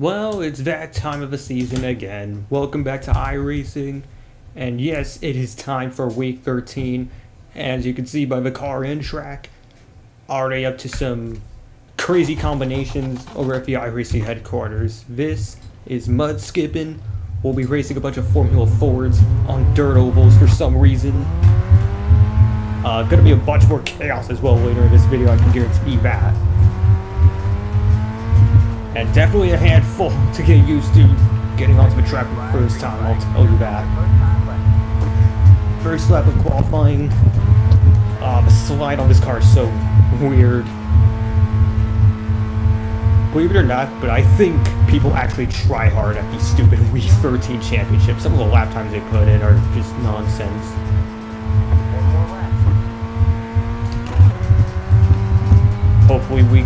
Well, it's that time of the season again. Welcome back to iRacing. And yes, it is time for week 13. As you can see by the car and track, already up to some crazy combinations over at the iRacing headquarters. This is mud skipping. We'll be racing a bunch of Formula Fords on dirt ovals for some reason. Gonna be a bunch more chaos as well later in this video, I can guarantee that. And definitely a handful to get used to getting onto the track for the first time, I'll tell you that. First lap of qualifying. The slide on this car is so weird. Believe it or not, but I think people actually try hard at these stupid Week 13 championships. Some of the lap times they put in are just nonsense. Hopefully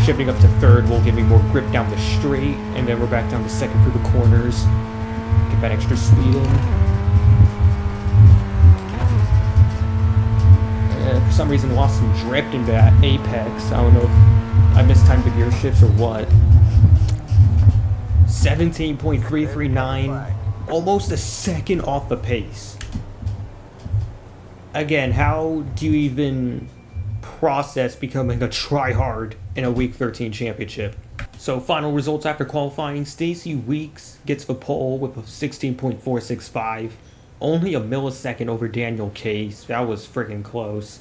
shifting up to third will give me more grip down the straight, and then we're back down to second through the corners. Get that extra speed in. For some reason lost some drift in that apex. I don't know if I mistimed the gear shifts or what. 17.339, almost a second off the pace. Again, how do you even process becoming a tryhard in a Week 13 championship? So final results after qualifying, Stacy Weeks gets the pole with a 16.465, only a millisecond over Daniel Case. That was freaking close,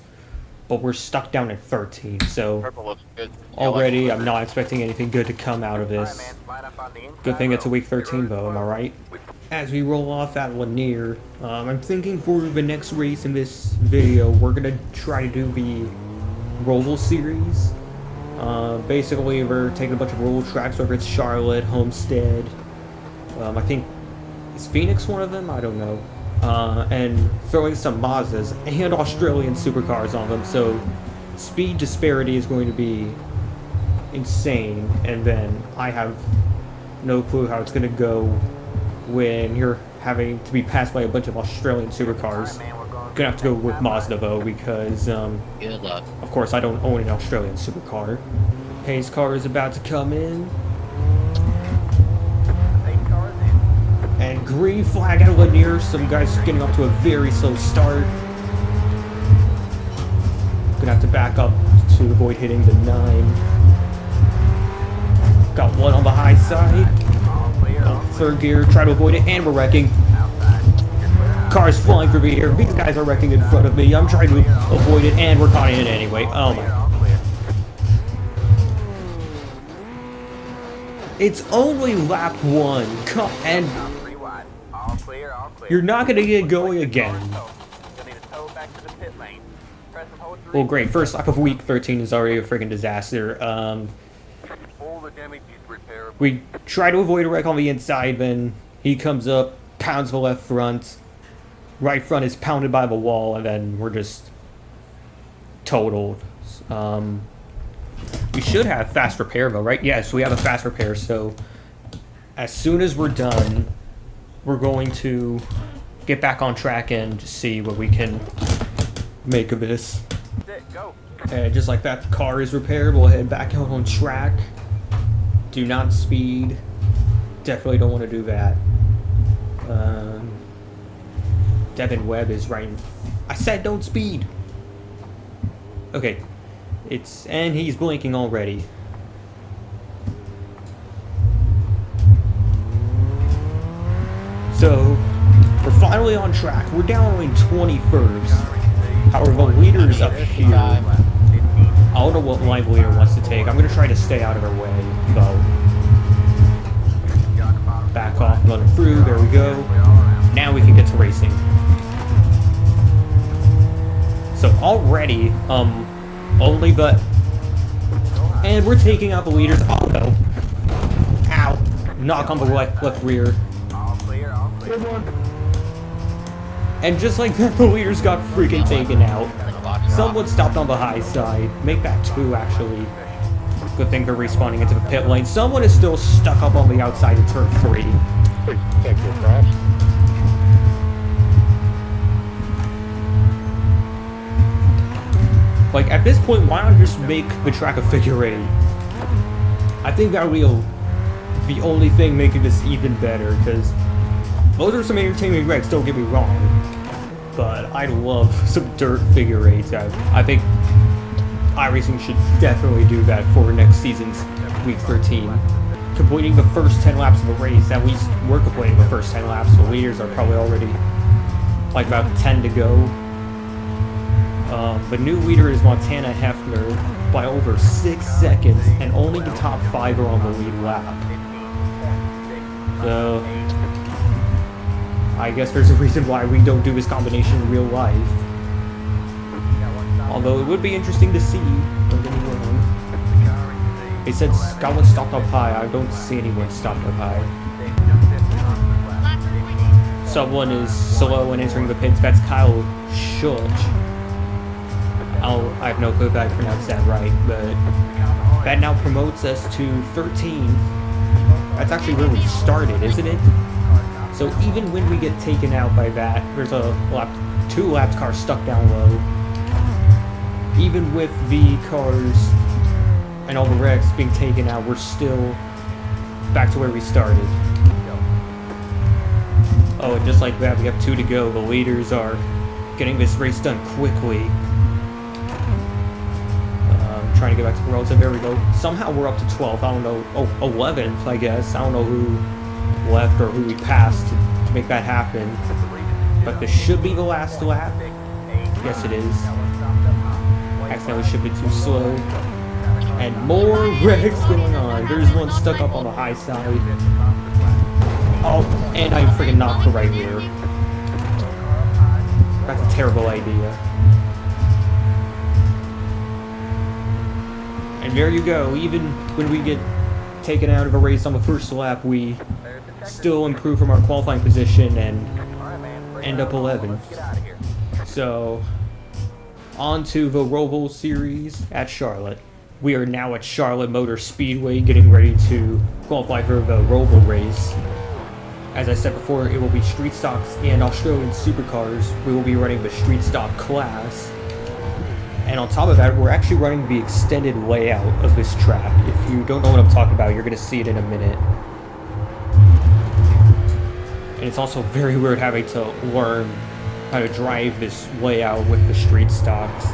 but we're stuck down at 13, so already I'm not expecting anything good to come out of this. Good thing it's a Week 13 though, am I right? As we roll off at Lanier, I'm thinking for the next race in this video, we're gonna try to do the Roval series. Basically, we're taking a bunch of roval tracks, whether it's Charlotte, Homestead, I think, is Phoenix one of them? I don't know. And throwing some Mazdas and Australian supercars on them, so speed disparity is going to be insane, and then I have no clue how it's going to go when you're having to be passed by a bunch of Australian supercars. Gonna have to go with Mazda though, because good luck. Of course I don't own an Australian supercar. Pace car is about to come in. And green flag out of Lanier. Some guys getting off to a very slow start. Gonna have to back up to avoid hitting the 9. Got one on the high side. Third gear, try to avoid it, and we're wrecking. Cars flying through the air. These guys are wrecking in front of me. I'm trying to avoid it, and we're caught in it anyway. Oh my. It's only lap 1. And you're not going to get going again. Well, great. First lap of week 13 is already a freaking disaster. We try to avoid a wreck on the inside, then he comes up, pounds the left front. Right front is pounded by the wall, and then we're just totaled. We should have fast repair though, right? Yes, we have a fast repair, so as soon as we're done, we're going to get back on track and just see what we can make of this. And just like that, the car is repaired. We'll head back out on track. Do not speed. Definitely don't want to do that. Devin Webb is right. I said don't speed. Okay. And he's blinking already. So, we're finally on track. We're down only 21st. However, the leader's up here. I don't know what line the leader wants to take. I'm going to try to stay out of her way, though. Back off, run through. There we go. Now we can get to racing. So already, only the... And we're taking out the leaders. Oh no. Ow. Knock on the left rear. And just like that, the leaders got freaking taken out. Someone stopped on the high side. Make that 2, actually. Good thing they're respawning into the pit lane. Someone is still stuck up on the outside in turn 3. Like, at this point, why not just make the track a figure 8? I think that would be the only thing making this even better, because those are some entertaining wrecks, don't get me wrong. But I love some dirt figure eights. I think iRacing should definitely do that for next season's Week 13. Completing the first 10 laps of a race, at least we're completing the first 10 laps, the leaders are probably already like about 10 to go. The new leader is Montana Hefner by over 6 seconds, and only the top 5 are on the lead lap. So I guess there's a reason why we don't do this combination in real life. Although it would be interesting to see. Don't get me wrong. They said Scotland stopped up high. I don't see anyone stopped up high. Sub 1 is slow and entering the pits. That's Kyle Schultz. I have no clue if I pronounced that right, but that now promotes us to 13th. That's actually where we started, isn't it? So even when we get taken out by that, there's a two laps car stuck down low. Even with the cars and all the wrecks being taken out, we're still back to where we started. Oh, and just like that, we have 2 to go. The leaders are getting this race done quickly. Trying to get back to the roads, and there we go. Somehow we're up to 12th. I don't know. Oh, 11th, I guess. I don't know who left or who we passed to make that happen. But this should be the last lap. Yes, it is. Accidentally should be too slow. And more wrecks going on. There's one stuck up on the high side. Oh, and I freaking knocked the right rear. That's a terrible idea. And there you go. Even when we get taken out of a race on the first lap, we still improve from our qualifying position and end up 11th. So, on to the Roval Series at Charlotte. We are now at Charlotte Motor Speedway, getting ready to qualify for the Roval race. As I said before, it will be street stocks and Australian supercars. We will be running the street stock class. And on top of that, we're actually running the extended layout of this track. If you don't know what I'm talking about, you're going to see it in a minute. And it's also very weird having to learn how to drive this layout with the street stocks.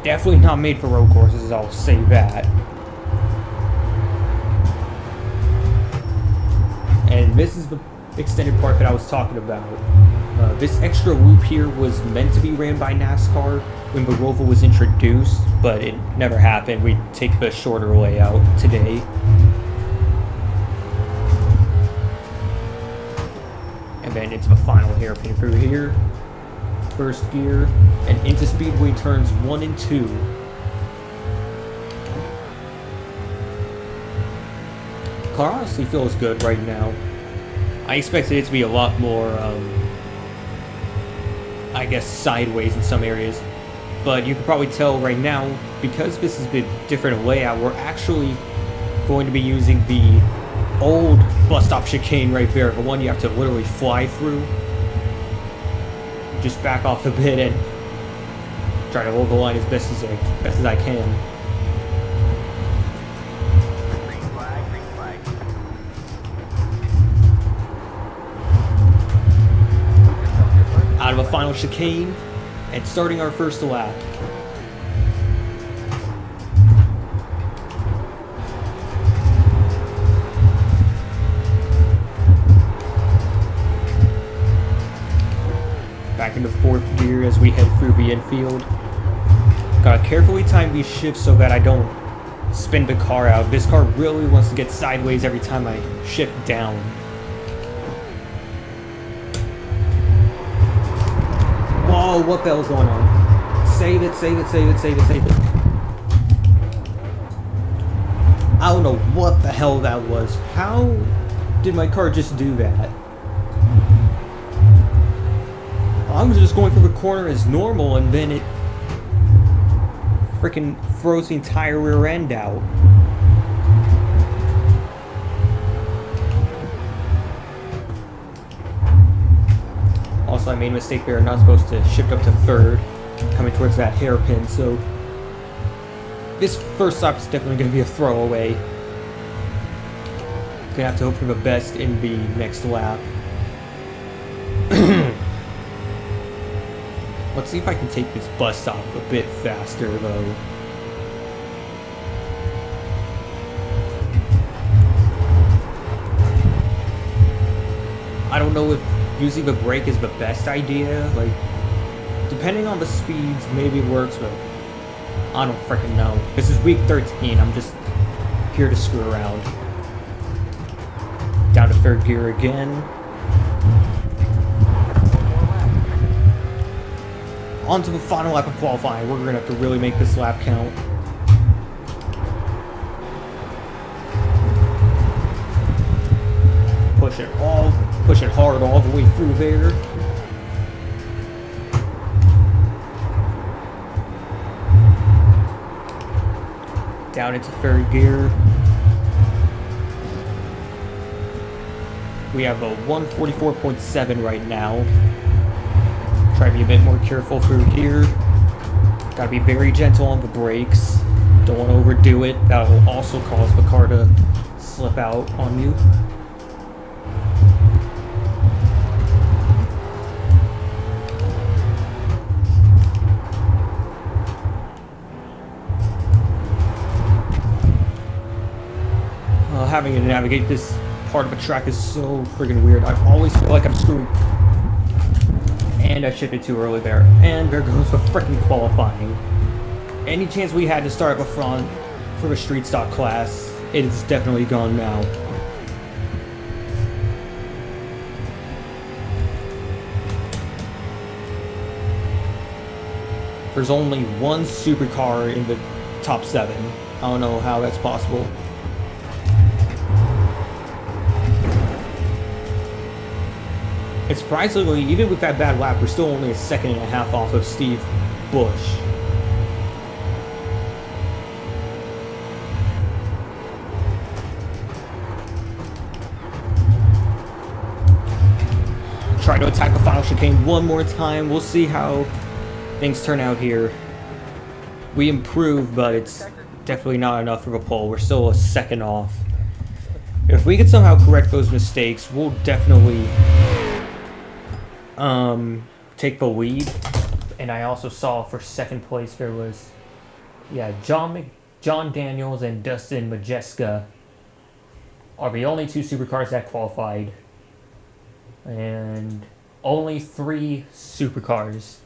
Definitely not made for road courses, I'll say that. And this is the extended part that I was talking about. This extra loop here was meant to be ran by NASCAR when the Roval was introduced, but it never happened. We take the shorter layout today. And then into the final hairpin through here. First gear, and into Speedway turns 1 and 2. Car honestly feels good right now. I expected it to be a lot more, I guess, sideways in some areas. But you can probably tell right now, because this is a different layout, we're actually going to be using the old bus stop chicane right there, the one you have to literally fly through. Just back off a bit and try to hold the line as best as I can. Out of a final chicane and starting our first lap. Back into 4th gear as we head through the infield. Gotta carefully time these shifts so that I don't spin the car out. This car really wants to get sideways every time I shift down. Whoa, what the hell's going on? Save it, save it, save it, save it, save it. I don't know what the hell that was. How did my car just do that? I was just going through the corner as normal, and then it freaking throws the entire rear end out. Also, I made a mistake there. I'm not supposed to shift up to 3rd, coming towards that hairpin, so this first lap is definitely going to be a throwaway. Gonna have to hope for the best in the next lap. Let's see if I can take this bus stop a bit faster, though. I don't know if using the brake is the best idea. Like, depending on the speeds, maybe it works, but I don't freaking know. This is week 13. I'm just here to screw around. Down to third gear again. On to the final lap of qualifying. We're going to have to really make this lap count. Push it hard all the way through there. Down into third gear. We have a 144.7 right now. Try to be a bit more careful through here. Gotta be very gentle on the brakes. Don't want to overdo it. That will also cause the car to slip out on you. Having to navigate this part of the track is so friggin' weird. I always feel like I'm screwed. And I shifted too early there. And there goes the frickin' qualifying. Any chance we had to start at the front for the street stock class, it is definitely gone now. There's only one supercar in the top 7. I don't know how that's possible. And surprisingly, even with that bad lap, we're still only a second and a half off of Steve Bush. Try to attack the final chicane one more time. We'll see how things turn out here. We improved, but it's definitely not enough for a pole. We're still a second off. If we could somehow correct those mistakes, we'll definitely take the lead. And I also saw for second place there was, yeah, John Daniels and Dustin Majeska are the only 2 supercars that qualified, and only 3 supercars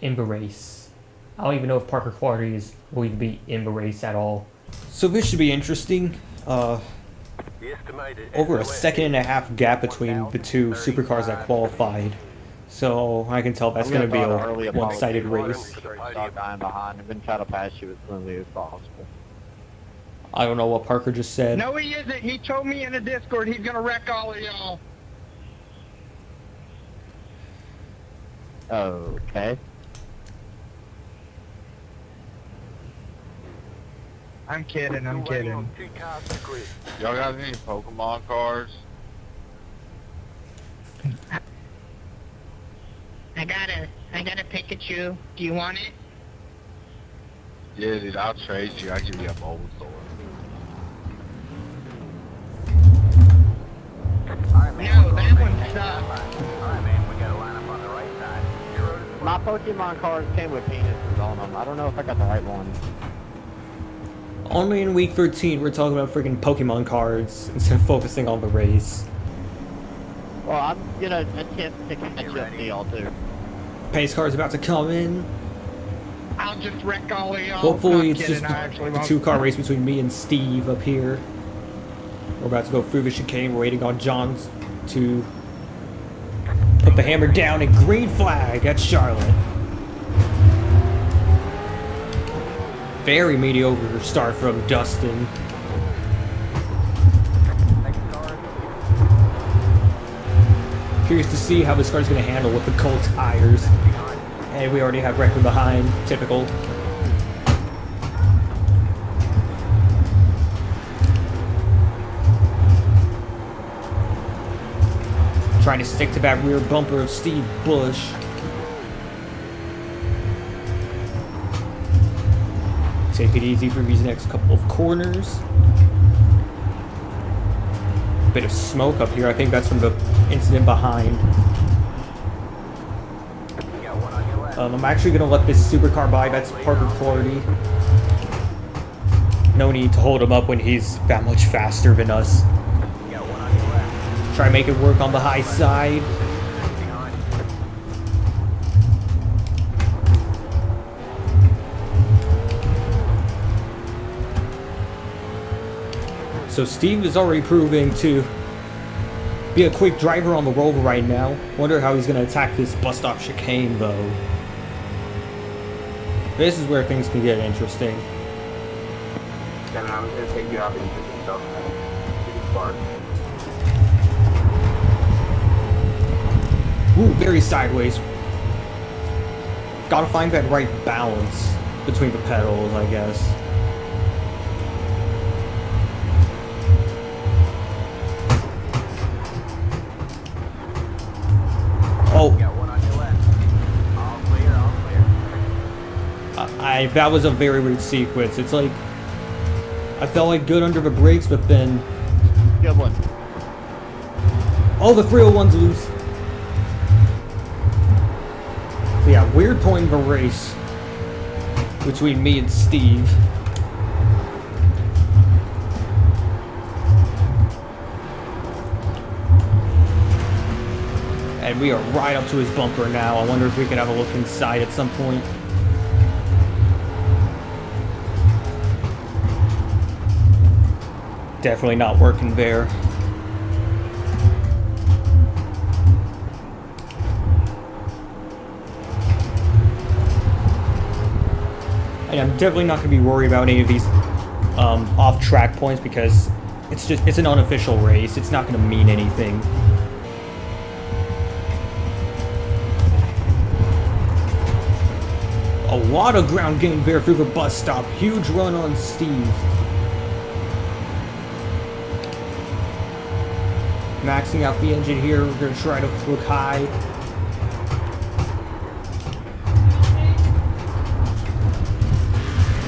in the race. I don't even know if Parker Quarries will even be in the race at all. So this should be interesting. Over a second and a half gap between the 2 supercars that qualified. So I can tell that's going to be a one-sided race. I've been trying to pass you as cleanly as possible. I don't know what Parker just said. No, he isn't. He told me in the Discord he's going to wreck all of y'all. Okay. I'm kidding, I'm kidding. Y'all got any Pokemon cards? I got a Pikachu. Do you want it? Yeah, dude, I'll trade you. I'll give you a Bulbasaur. No, that one sucks. My Pokemon cards came with penises on them. I don't know if I got the right one. Only in week 13 we're talking about freaking Pokemon cards instead of focusing on the race. Well, I'm gonna attempt to catch up to y'all too. Pace car's about to come in. I'll just wreck all of y'all. Hopefully No, it's kidding, just I actually a won't. 2-car race between me and Steve up here. We're about to go through the chicane. We're waiting on John to put the hammer down, and green flag at Charlotte. Very mediocre start from Dustin. Curious to see how this car's going to handle with the cold tires. And we already have record behind, typical. Trying to stick to that rear bumper of Steve Bush. Take it easy for these next couple of corners. bit of smoke up here. I think that's from the incident behind. I'm actually going to let this supercar by. That's Parker Clardy. No need to hold him up when he's that much faster than us. Try to make it work on the high side. So Steve is already proving to be a quick driver on the roll right now. Wonder how he's going to attack this bus stop chicane though. This is where things can get interesting. Then I'm going to take you out into the stuff. Ooh, very sideways. Gotta find that right balance between the pedals, I guess. Oh. That was a very weird sequence. It's like, I felt like good under the brakes, but then... Good one. Oh, the 301's loose. So yeah, weird point of a race between me and Steve. And we are right up to his bumper now. I wonder if we can have a look inside at some point. Definitely not working there. And I'm definitely not going to be worried about any of these off-track points because it's an unofficial race. It's not going to mean anything. A lot of ground gain there through the bus stop. Huge run on Steve. Maxing out the engine here. We're going to try to look high.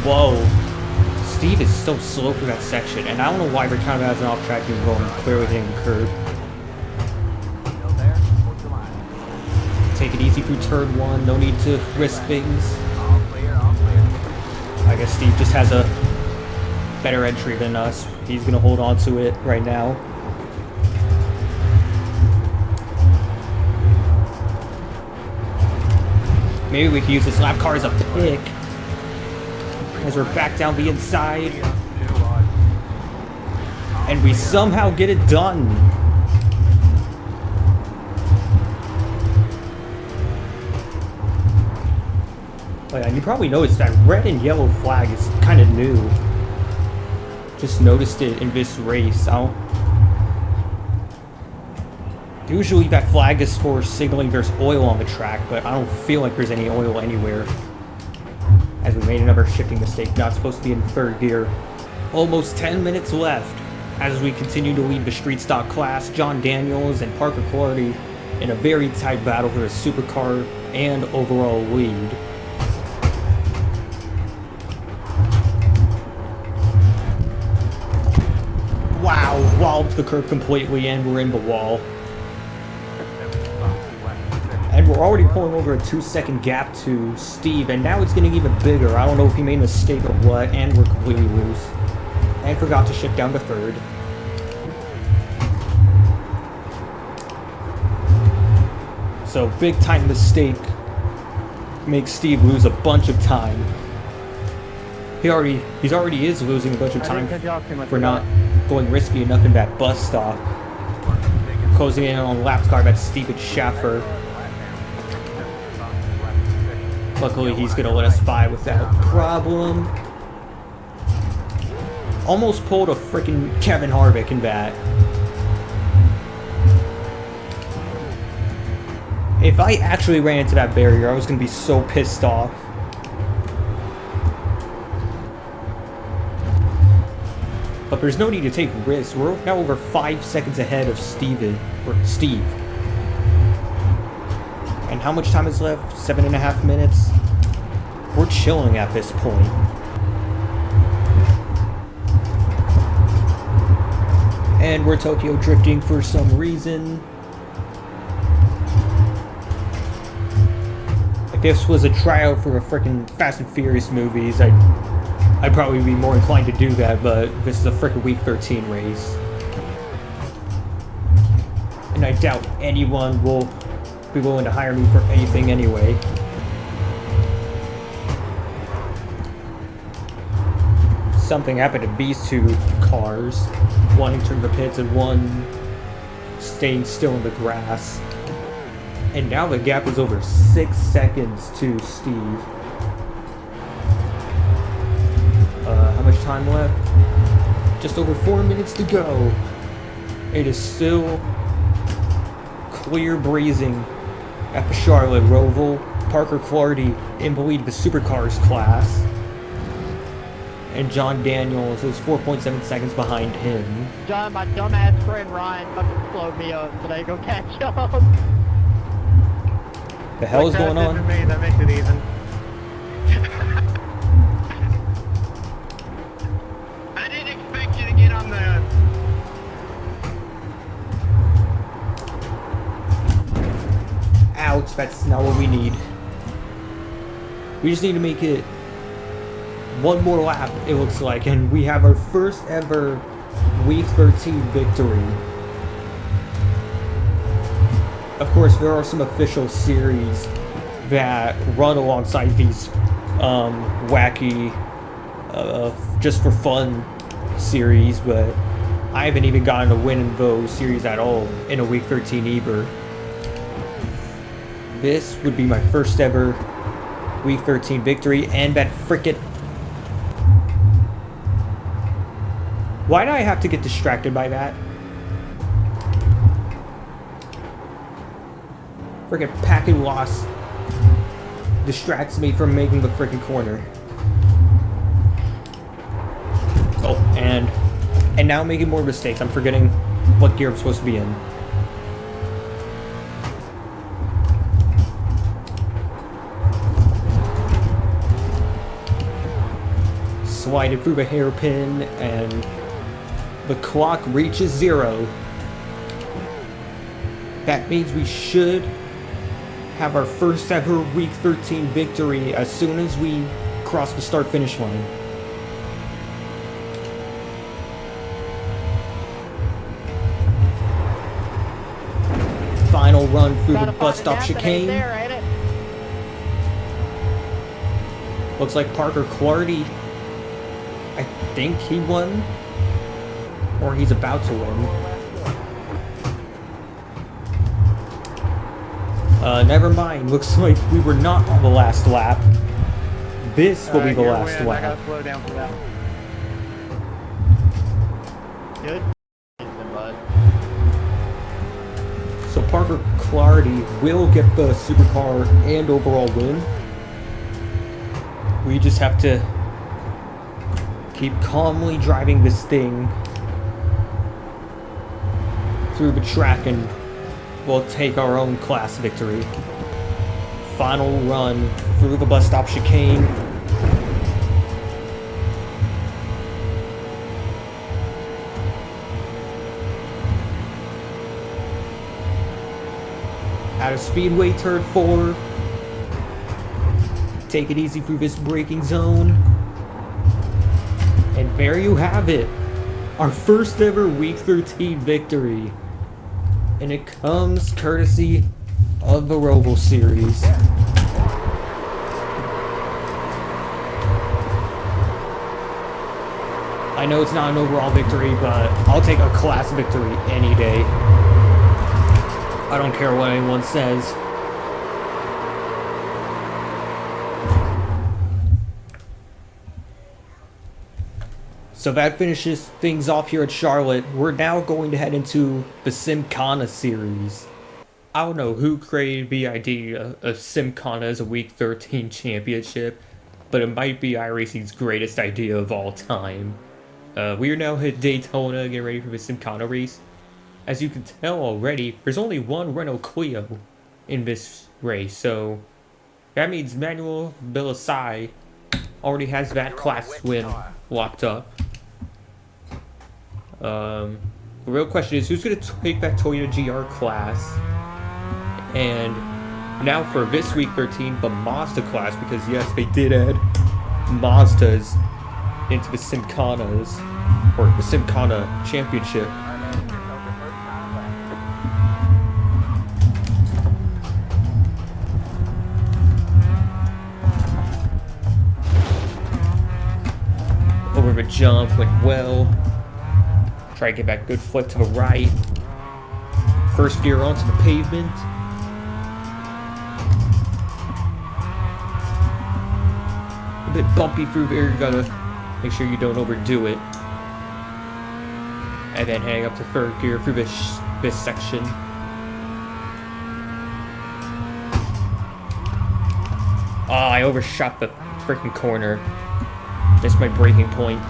Whoa. Steve is so slow for that section, and I don't know why they're kind of as an off-track new roll and clearly hitting the curb. Take it easy through turn one. No need to risk things. I guess Steve just has a better entry than us. He's going to hold on to it right now. Maybe we can use this lap car as a pick. As we're back down the inside. And we somehow get it done. Oh yeah, and you probably noticed that red and yellow flag is kind of new. Just noticed it in this race. Usually that flag is for signaling there's oil on the track, but I don't feel like there's any oil anywhere. As we made another shifting mistake, not supposed to be in third gear. Almost 10 minutes left. As we continue to lead the street stock class, John Daniels and Parker Clardy in a very tight battle for the supercar and overall lead. Wow, walled the curb completely and we're in the wall. And we're already pulling over a 2-second gap to Steve, and now it's getting even bigger. I don't know if he made a mistake or what, and we're completely loose. And forgot to shift down to third. So, big time mistake makes Steve lose a bunch of time. He already is losing a bunch of time for not going risky enough in that bus stop. Closing in on lap car, that's Steven Schaffer. Luckily, he's going to let us by without problem. Almost pulled a freaking Kevin Harvick in that. If I actually ran into that barrier, I was going to be so pissed off. But there's no need to take risks. We're now over 5 seconds ahead of Steve. And how much time is left? 7.5 minutes? We're chilling at this point. And we're Tokyo drifting for some reason. If this was a tryout for a freaking Fast and Furious movies, I'd probably be more inclined to do that, but this is a freaking Week 13 race. And I doubt anyone will be willing to hire me for anything anyway. Something happened to these two cars. One entering the pits and one staying still in the grass. And now the gap is over 6 seconds to Steve. How much time left? Just over 4 minutes to go. It is still clear breezing at the Charlotte Roval. Parker Clardy in the lead of the Supercars class. And John Daniels is 4.7 seconds behind him. John, my dumbass friend Ryan fucking slowed me up so they go catch up. The hell is going on? Me, that makes it even. I didn't expect you to get on the... Ouch, that's not what we need. We just need to make it one more lap, it looks like, and we have our first ever Week 13 victory. Of course, there are some official series that run alongside these wacky, just for fun series, but I haven't even gotten a win in those series at all in a Week 13 either. This would be my first ever Week 13 victory, and that frickin'... Why do I have to get distracted by that? Frickin' packet loss distracts me from making the frickin' corner. Oh, and now I'm making more mistakes. I'm forgetting what gear I'm supposed to be in. Slided through the hairpin, and the clock reaches 0. That means we should have our first ever Week 13 victory as soon as we cross the start-finish line. Final run through the bus stop chicane. Looks like Parker Clardy, I think he won, or he's about to win. Never mind. Looks like we were not on the last lap. This will be the last lap. I gotta slow down for that. Good. So Parker Clardy will get the supercar and overall win. We just have to keep calmly driving this thing through the track, and we'll take our own class victory. Final run through the bus stop chicane. Out of Speedway turn 4. Take it easy through this braking zone. And there you have it. Our first ever Week 13 victory. And it comes courtesy of the Roval Series. I know it's not an overall victory, but I'll take a class victory any day. I don't care what anyone says. So that finishes things off here at Charlotte. We're now going to head into the Simkhana series. I don't know who created the idea of Simkhana as a Week 13 championship, but it might be iRacing's greatest idea of all time. We are now at Daytona getting ready for the Simkhana race. As you can tell already, there's only one Renault Clio in this race, so that means Manuel Belisai already has that class win locked up. The real question is, who's going to take that Toyota GR class? And now for this week 13, the Mazda class, because yes, they did add Mazdas into the Simcanas, or the Simcana Championship. Over the jump, went well. Try to get back, good flip to the right. First gear onto the pavement. A bit bumpy through there, you gotta make sure you don't overdo it. And then heading up to third gear through this section. Ah, I overshot the freaking corner. Missed my braking point.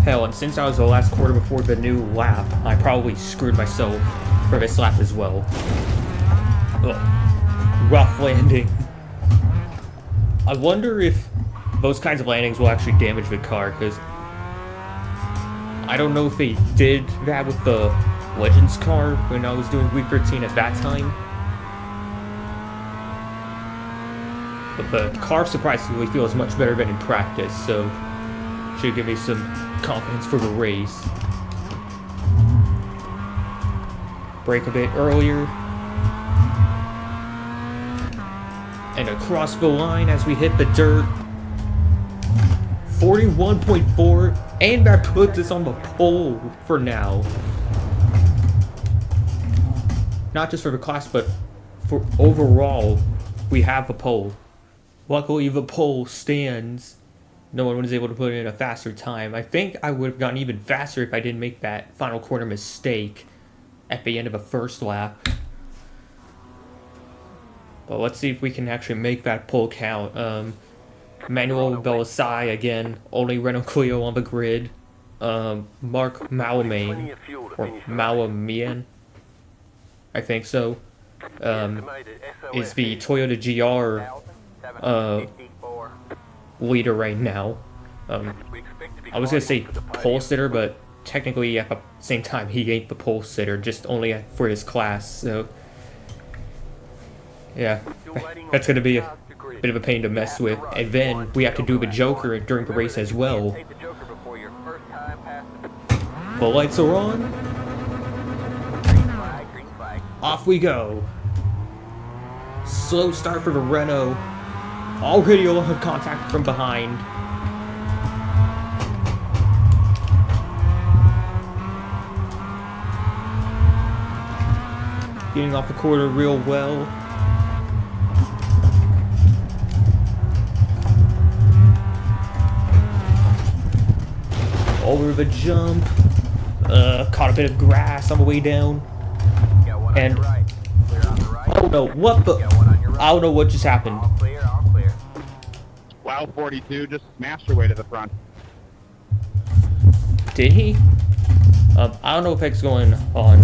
Hell, and since I was the last quarter before the new lap, I probably screwed myself for this lap as well. Ugh. Rough landing. I wonder if those kinds of landings will actually damage the car, because I don't know if they did that with the Legends car when I was doing week 13 at that time. But the car surprisingly feels much better than in practice, so should give me some confidence for the race. Brake a bit earlier. And across the line as we hit the dirt. 41.4, and that puts us on the pole for now. Not just for the class, but for overall, we have a pole. Luckily, the pole stands. No one was able to put in a faster time. I think I would have gotten even faster if I didn't make that final corner mistake at the end of the first lap. But let's see if we can actually make that pole count. Manuel Belisai again, only Renault Clio on the grid. Mark Malamane, or Malamian, I think so, is the Toyota GR leader right now. I was gonna say pole sitter, but technically at the same time he ain't the pole sitter, just only for his class. So yeah, that's gonna be a bit of a pain to mess with. And then we have to do the Joker during the race as well. The lights are on. Off we go. Slow start for the Renault. Already a lot of contact from behind. Getting off the quarter real well. Over the jump. Caught a bit of grass on the way down. And oh no, what the? I don't know what just happened. Wow, 42 just smashed her way to the front. Did he? I don't know if X going on.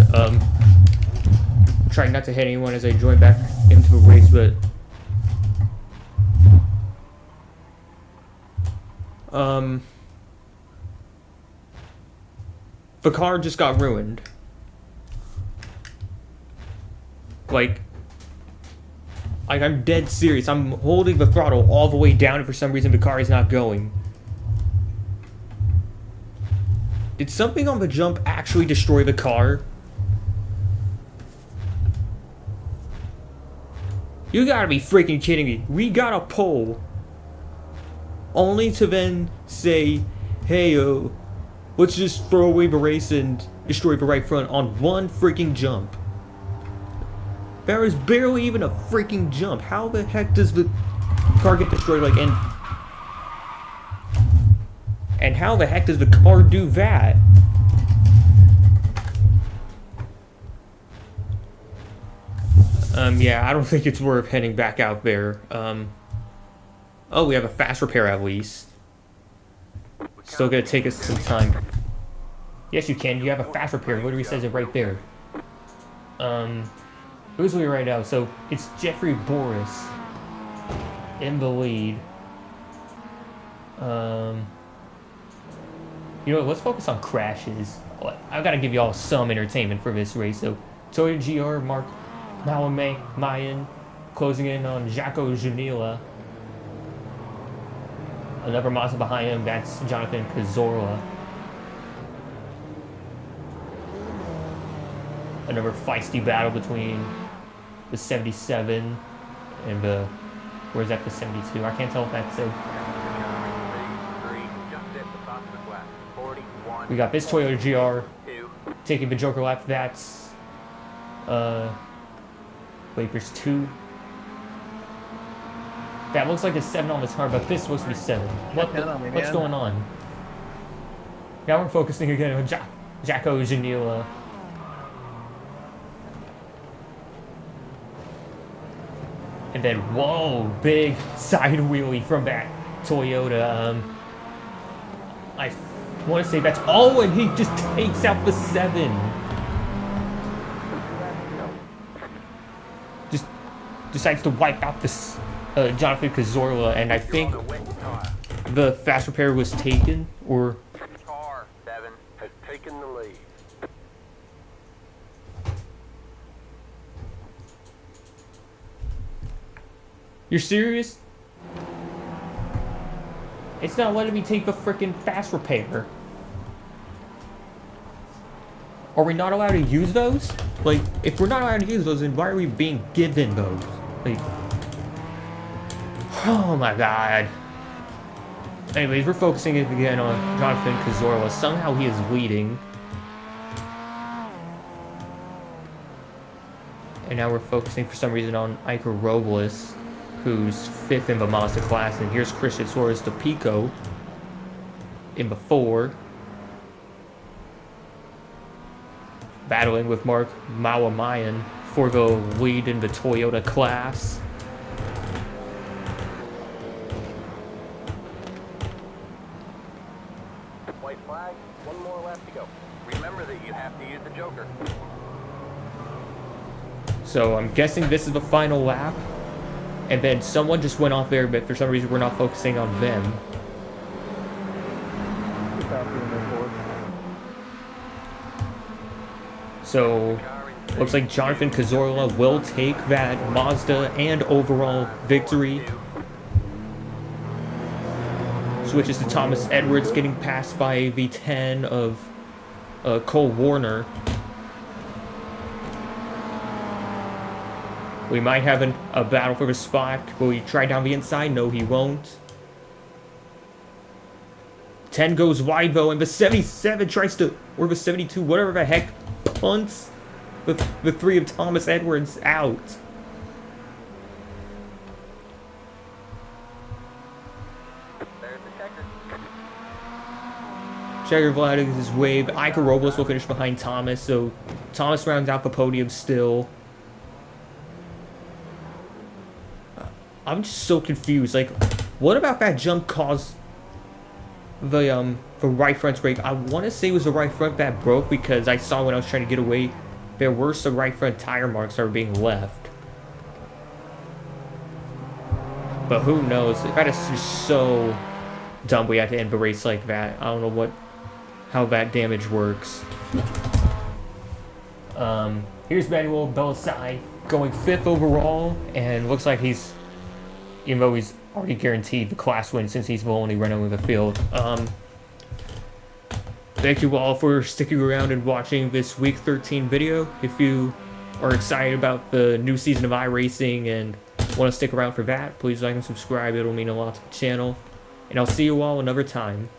Trying not to hit anyone as I join back into the race, but the car just got ruined. Like I'm dead serious. I'm holding the throttle all the way down, and for some reason the car is not going. Did something on the jump actually destroy the car? You gotta be freaking kidding me. We got a pole. Only to then say, hey, let's just throw away the race and destroy the right front on one freaking jump. There is barely even a freaking jump. How the heck does the car get destroyed? Like, and how the heck does the car do that? Yeah, I don't think it's worth heading back out there. Oh, we have a fast repair at least. Still gonna take us some time. Yes, you can. You have a fast repair. Literally says it right there. Who's leading right now? So it's Jeffrey Boris in the lead. You know what, let's focus on crashes. I've got to give you all some entertainment for this race. So, Toyota GR, Mark Mayan closing in on Jaco Junila. Another Mazda behind him, that's Jonathan Cazorla. Another feisty battle between the 77 and the, where's that, the 72? I can't tell if that's a... We got this Toyota GR taking the Joker lap. That's, wait, there's 2. That looks like a 7 on this car, but this supposed to be 7. What's going on? Now we're focusing again on Jaco Janila. And then, whoa, big side wheelie from that Toyota. I want to say that's, oh, and he just takes out the 7. Just decides to wipe out this Jonathan Cazorla, and I think the fast repair was taken, or... Car 7 has taken the lead. You're serious? It's not letting me take the frickin' fast repair. Are we not allowed to use those? Like, if we're not allowed to use those, then why are we being given those? Like, oh my god. Anyways, we're focusing again on Jonathan Cazorla. Somehow he is leading. And now we're focusing for some reason on Iker Robles, who's 5th in the Mazda class. And here's Christian Suarez de Pico in the 4. Battling with Mark Mawamayan for the lead in the Toyota class. White flag, 1 more lap to go. Remember that you have to use the Joker. So I'm guessing this is the final lap. And then someone just went off there, but for some reason we're not focusing on them. So, looks like Jonathan Cazorla will take that Mazda and overall victory. Switches to Thomas Edwards, getting passed by V10 of Cole Warner. We might have a battle for the spot. Will he try down the inside? No, he won't. 10 goes wide though, and the 77 tries to, or the 72, whatever the heck, punts the 3 of Thomas Edwards out. There's the checker. Checker Vlad is his wave. Iker Robles will finish behind Thomas, so Thomas rounds out the podium still. I'm just so confused. Like, what about that jump caused the right front brake? I want to say it was the right front that broke, because I saw when I was trying to get away, there were some right front tire marks that were being left. But who knows? That is just so dumb. We had to end the race like that. I don't know how that damage works. Here's Manuel Belisai going 5th overall, and looks like he's, even though he's already guaranteed the class win since he's the only runner in the field. Thank you all for sticking around and watching this Week 13 video. If you are excited about the new season of iRacing and want to stick around for that, please like and subscribe. It'll mean a lot to the channel. And I'll see you all another time.